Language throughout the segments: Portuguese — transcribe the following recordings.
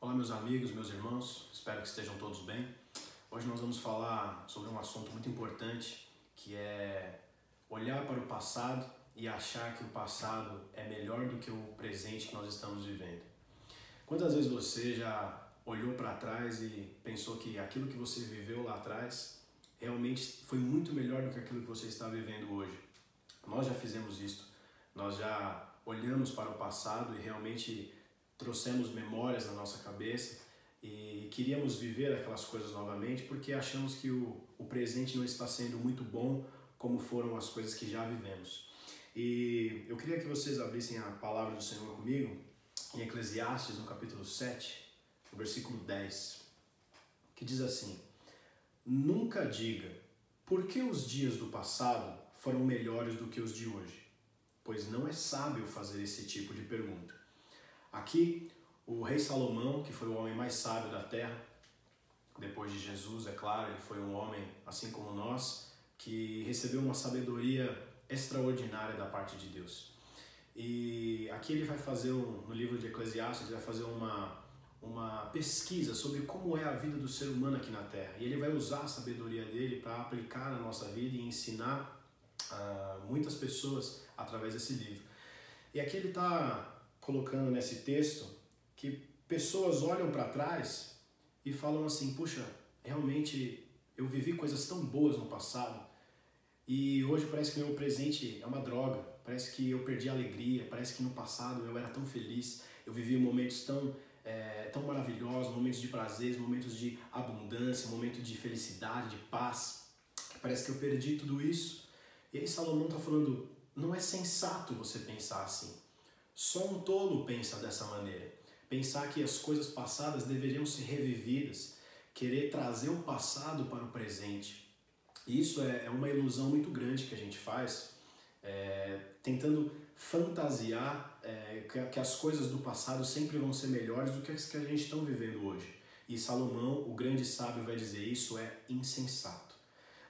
Olá meus amigos, meus irmãos, espero que estejam todos bem. Hoje nós vamos falar sobre um assunto muito importante, que é olhar para o passado e achar que o passado é melhor do que o presente que nós estamos vivendo. Quantas vezes você já olhou para trás e pensou que aquilo que você viveu lá atrás realmente foi muito melhor do que aquilo que você está vivendo hoje? Nós já fizemos isso, nós já olhamos para o passado e realmente trouxemos memórias na nossa cabeça e queríamos viver aquelas coisas novamente porque achamos que o presente não está sendo muito bom como foram as coisas que já vivemos. E eu queria que vocês abrissem a palavra do Senhor comigo em Eclesiastes, no capítulo 7, no versículo 10, que diz assim: Nunca diga, por que os dias do passado foram melhores do que os de hoje? Pois não é sábio fazer esse tipo de pergunta. Aqui, o rei Salomão, que foi o homem mais sábio da terra, depois de Jesus, é claro, ele foi um homem, assim como nós, que recebeu uma sabedoria extraordinária da parte de Deus. E aqui ele vai fazer, no livro de Eclesiastes, ele vai fazer uma pesquisa sobre como é a vida do ser humano aqui na terra. E ele vai usar a sabedoria dele para aplicar na nossa vida e ensinar muitas pessoas através desse livro. E aqui ele está colocando nesse texto que pessoas olham para trás e falam assim: puxa, realmente eu vivi coisas tão boas no passado e hoje parece que o meu presente é uma droga, parece que eu perdi a alegria, parece que no passado eu era tão feliz, eu vivi momentos tão maravilhosos, momentos de prazer, momentos de abundância, momentos de felicidade, de paz, parece que eu perdi tudo isso. E aí Salomão está falando: não é sensato você pensar assim. Só um tolo pensa dessa maneira. Pensar que as coisas passadas deveriam ser revividas, querer trazer o passado para o presente. E isso é uma ilusão muito grande que a gente faz, tentando fantasiar que as coisas do passado sempre vão ser melhores do que as que a gente está vivendo hoje. E Salomão, o grande sábio, vai dizer: isso é insensato.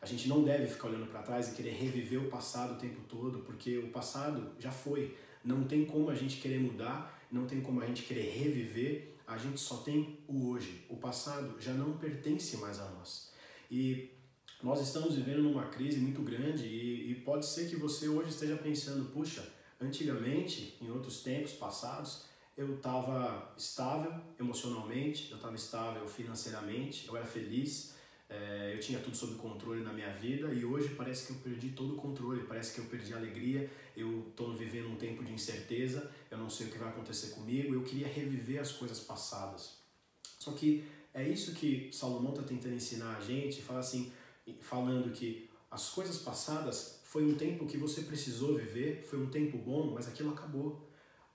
A gente não deve ficar olhando para trás e querer reviver o passado o tempo todo, porque o passado já foi. Não tem como a gente querer mudar, não tem como a gente querer reviver, a gente só tem o hoje. O passado já não pertence mais a nós. E nós estamos vivendo numa crise muito grande e pode ser que você hoje esteja pensando: puxa, antigamente, em outros tempos passados, eu estava estável emocionalmente, eu estava estável financeiramente, eu era feliz, eu tinha tudo sob controle na minha vida, e hoje parece que eu perdi todo o controle, parece que eu perdi a alegria, eu estou vivendo um tempo de incerteza, eu não sei o que vai acontecer comigo, eu queria reviver as coisas passadas. Só que é isso que Salomão está tentando ensinar a gente, falando que as coisas passadas foi um tempo que você precisou viver, foi um tempo bom, mas aquilo acabou.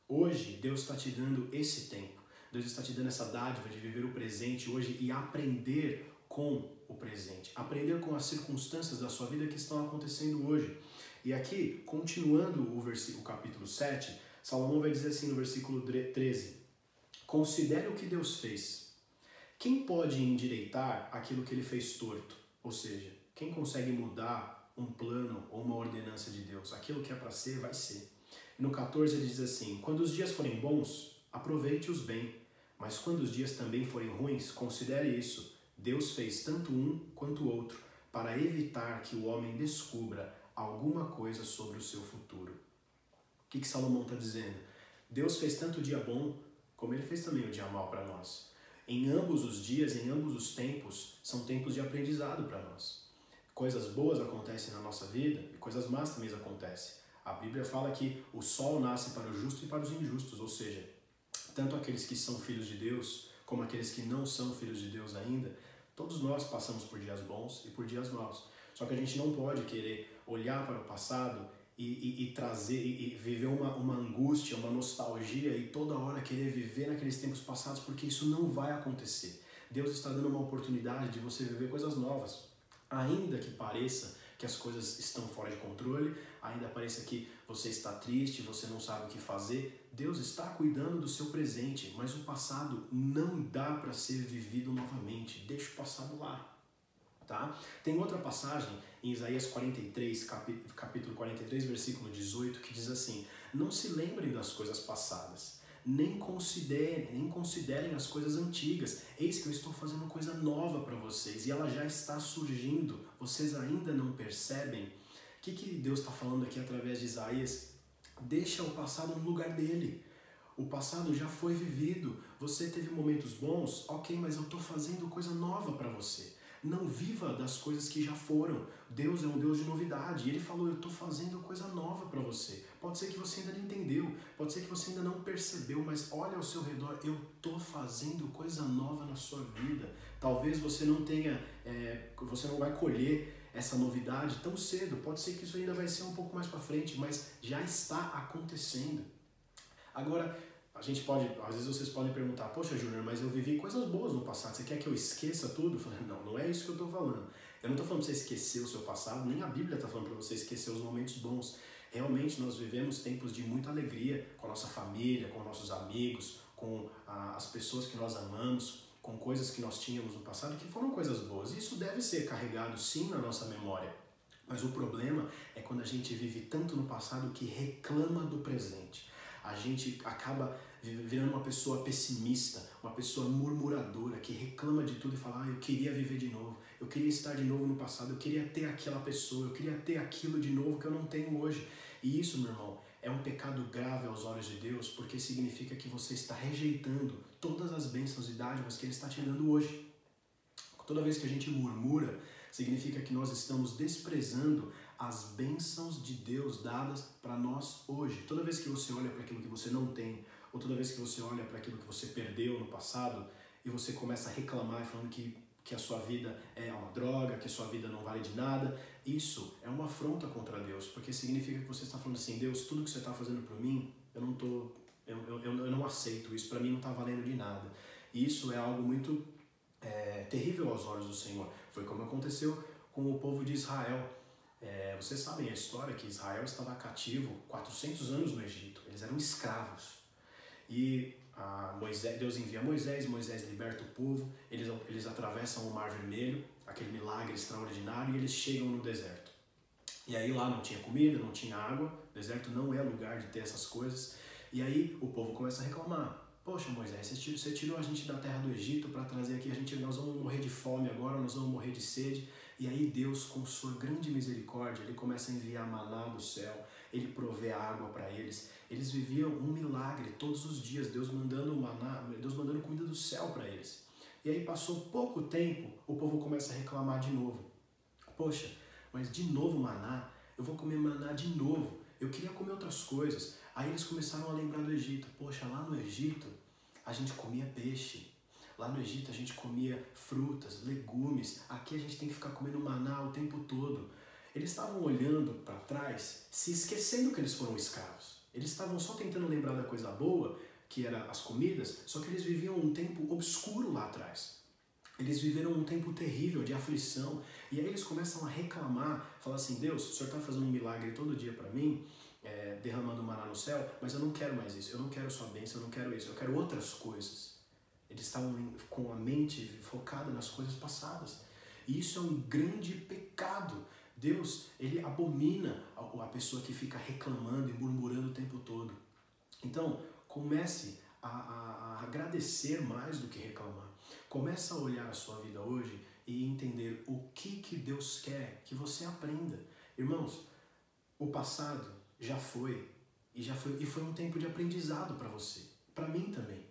Hoje Deus está te dando esse tempo, Deus está te dando essa dádiva de viver o presente hoje e aprender com o presente, aprender com as circunstâncias da sua vida que estão acontecendo hoje. E aqui, continuando o capítulo 7, Salomão vai dizer assim no versículo 13: considere o que Deus fez. Quem pode endireitar aquilo que ele fez torto? Ou seja, quem consegue mudar um plano ou uma ordenança de Deus? Aquilo que é para ser, vai ser. E no 14 ele diz assim: quando os dias forem bons, aproveite-os bem, mas quando os dias também forem ruins, considere isso: Deus fez tanto um quanto o outro, para evitar que o homem descubra alguma coisa sobre o seu futuro. O que Salomão está dizendo? Deus fez tanto o dia bom, como ele fez também o dia mau para nós. Em ambos os dias, em ambos os tempos, são tempos de aprendizado para nós. Coisas boas acontecem na nossa vida e coisas más também acontecem. A Bíblia fala que o sol nasce para o justo e para os injustos, ou seja, tanto aqueles que são filhos de Deus, como aqueles que não são filhos de Deus ainda, todos nós passamos por dias bons e por dias maus. Só que a gente não pode querer olhar para o passado e trazer e viver uma angústia, uma nostalgia e toda hora querer viver naqueles tempos passados, porque isso não vai acontecer. Deus está dando uma oportunidade de você viver coisas novas. Ainda que pareça que as coisas estão fora de controle, ainda pareça que você está triste, você não sabe o que fazer, Deus está cuidando do seu presente, mas o passado não dá para ser vivido novamente. Deixa o passado lá. Tá? Tem outra passagem em Isaías 43, capítulo 43, versículo 18, que diz assim: não se lembrem das coisas passadas, nem considerem as coisas antigas. Eis que eu estou fazendo coisa nova para vocês e ela já está surgindo. Vocês ainda não percebem? O que Deus está falando aqui através de Isaías? Deixa o passado no lugar dele. O passado já foi vivido. Você teve momentos bons, ok, mas eu estou fazendo coisa nova para você. Não viva das coisas que já foram. Deus é um Deus de novidade. E Ele falou, eu estou fazendo coisa nova para você. Pode ser que você ainda não entendeu, pode ser que você ainda não percebeu, mas olha ao seu redor, eu estou fazendo coisa nova na sua vida. Talvez você não tenha, você não vai colher essa novidade tão cedo. Pode ser que isso ainda vai ser um pouco mais para frente, mas já está acontecendo. Agora, às vezes vocês podem perguntar, poxa Júnior, mas eu vivi coisas boas no passado, você quer que eu esqueça tudo? Eu falei, não, não é isso que eu estou falando. Eu não estou falando para você esquecer o seu passado, nem a Bíblia está falando para você esquecer os momentos bons. Realmente nós vivemos tempos de muita alegria com a nossa família, com nossos amigos, com as pessoas que nós amamos, com coisas que nós tínhamos no passado que foram coisas boas. Isso deve ser carregado sim na nossa memória. Mas o problema é quando a gente vive tanto no passado que reclama do presente. A gente acaba virando uma pessoa pessimista, uma pessoa murmuradora, que reclama de tudo e fala, eu queria viver de novo, eu queria estar de novo no passado, eu queria ter aquela pessoa, eu queria ter aquilo de novo que eu não tenho hoje. E isso, meu irmão, é um pecado grave aos olhos de Deus, porque significa que você está rejeitando todas as bênçãos e dádivas que Ele está te dando hoje. Toda vez que a gente murmura, significa que nós estamos desprezando as bênçãos de Deus dadas para nós hoje. Toda vez que você olha para aquilo que você não tem, ou toda vez que você olha para aquilo que você perdeu no passado, e você começa a reclamar falando que a sua vida é uma droga, que a sua vida não vale de nada, isso é uma afronta contra Deus, porque significa que você está falando assim, Deus, tudo que você está fazendo por mim, eu não aceito, isso para mim não está valendo de nada. E isso é algo muito terrível aos olhos do Senhor. Foi como aconteceu com o povo de Israel. Vocês sabem a história que Israel estava cativo 400 anos no Egito. Eles eram escravos. E Deus envia Moisés liberta o povo, eles atravessam o Mar Vermelho, aquele milagre extraordinário, e eles chegam no deserto. E aí lá não tinha comida, não tinha água, o deserto não é lugar de ter essas coisas. E aí o povo começa a reclamar. Poxa, Moisés, você tirou a gente da terra do Egito para trazer aqui, nós vamos morrer de fome agora, nós vamos morrer de sede. E aí Deus, com sua grande misericórdia, Ele começa a enviar maná do céu, Ele provê água para eles. Eles viviam um milagre todos os dias, Deus mandando maná, Deus mandando comida do céu para eles. E aí passou pouco tempo, o povo começa a reclamar de novo. Poxa, mas de novo maná? Eu vou comer maná de novo. Eu queria comer outras coisas. Aí eles começaram a lembrar do Egito. Poxa, lá no Egito a gente comia peixe. Lá no Egito a gente comia frutas, legumes. Aqui a gente tem que ficar comendo maná o tempo todo. Eles estavam olhando para trás, se esquecendo que eles foram escravos. Eles estavam só tentando lembrar da coisa boa, que eram as comidas, só que eles viviam um tempo obscuro lá atrás. Eles viveram um tempo terrível de aflição. E aí eles começam a reclamar, falar assim, Deus, o Senhor está fazendo um milagre todo dia para mim, derramando maná no céu, mas eu não quero mais isso, eu não quero sua bênção, eu não quero isso, eu quero outras coisas. Eles estavam com a mente focada nas coisas passadas. E isso é um grande pecado. Deus, Ele abomina a pessoa que fica reclamando e murmurando o tempo todo. Então, comece a agradecer mais do que reclamar. Comece a olhar a sua vida hoje e entender o que Deus quer que você aprenda. Irmãos, o passado já foi e foi um tempo de aprendizado para você, para mim também.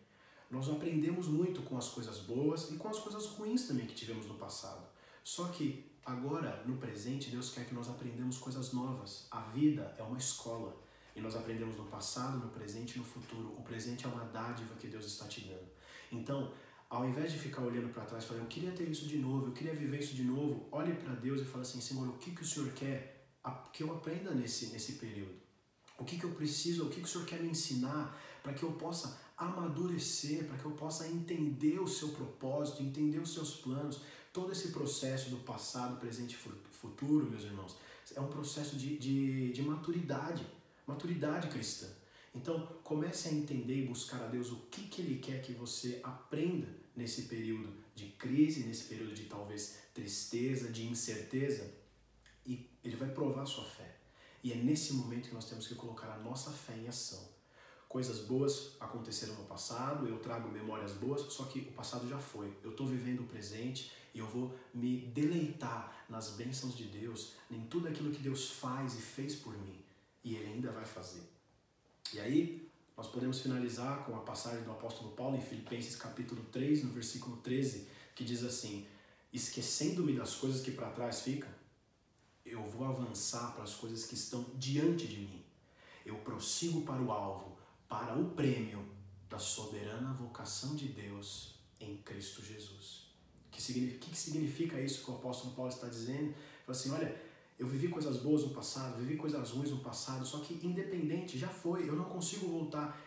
Nós aprendemos muito com as coisas boas e com as coisas ruins também que tivemos no passado. Só que agora, no presente, Deus quer que nós aprendamos coisas novas. A vida é uma escola. E nós aprendemos no passado, no presente e no futuro. O presente é uma dádiva que Deus está te dando. Então, ao invés de ficar olhando para trás e falar, eu queria ter isso de novo, eu queria viver isso de novo, olhe para Deus e fale assim, Senhor, o que o Senhor quer que eu aprenda nesse período? O que eu preciso, o que o Senhor quer me ensinar para que eu possa amadurecer, para que eu possa entender o seu propósito, entender os seus planos. Todo esse processo do passado, presente e futuro, meus irmãos, é um processo de maturidade cristã. Então, comece a entender e buscar a Deus o que Ele quer que você aprenda nesse período de crise, nesse período de talvez tristeza, de incerteza, e Ele vai provar a sua fé. E é nesse momento que nós temos que colocar a nossa fé em ação. Coisas boas aconteceram no passado, eu trago memórias boas, só que o passado já foi. Eu estou vivendo o presente e eu vou me deleitar nas bênçãos de Deus, em tudo aquilo que Deus faz e fez por mim. E Ele ainda vai fazer. E aí, nós podemos finalizar com a passagem do apóstolo Paulo em Filipenses capítulo 3, no versículo 13, que diz assim: esquecendo-me das coisas que para trás ficam, eu vou avançar para as coisas que estão diante de mim. Eu prossigo para o alvo, para o prêmio da soberana vocação de Deus em Cristo Jesus. O que significa isso que o apóstolo Paulo está dizendo? Ele fala assim, olha, eu vivi coisas boas no passado, vivi coisas ruins no passado, só que independente, já foi, eu não consigo voltar.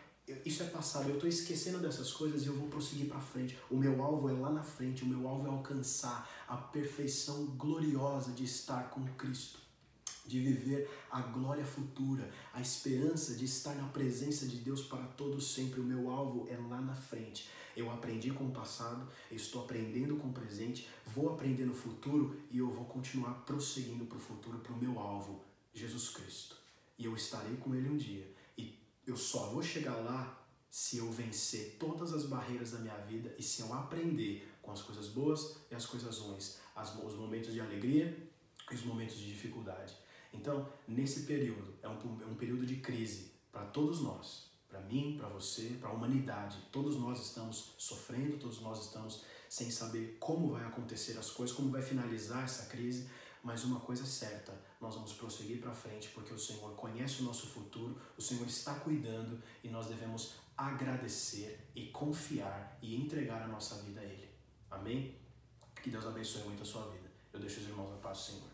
Isso é passado, eu estou esquecendo dessas coisas e eu vou prosseguir para frente. O meu alvo é lá na frente, o meu alvo é alcançar a perfeição gloriosa de estar com Cristo, de viver a glória futura, a esperança de estar na presença de Deus para todo sempre. O meu alvo é lá na frente. Eu aprendi com o passado, eu estou aprendendo com o presente, vou aprender no futuro e eu vou continuar prosseguindo para o futuro, para o meu alvo, Jesus Cristo. E eu estarei com Ele um dia. E eu só vou chegar lá se eu vencer todas as barreiras da minha vida e se eu aprender com as coisas boas e as coisas ruins, os momentos de alegria e os momentos de dificuldade. Então, nesse período, é um período de crise para todos nós. Para mim, para você, para a humanidade. Todos nós estamos sofrendo, todos nós estamos sem saber como vai acontecer as coisas, como vai finalizar essa crise, mas uma coisa é certa, nós vamos prosseguir para frente porque o Senhor conhece o nosso futuro, o Senhor está cuidando e nós devemos agradecer e confiar e entregar a nossa vida a Ele. Amém? Que Deus abençoe muito a sua vida. Eu deixo os irmãos na paz do Senhor.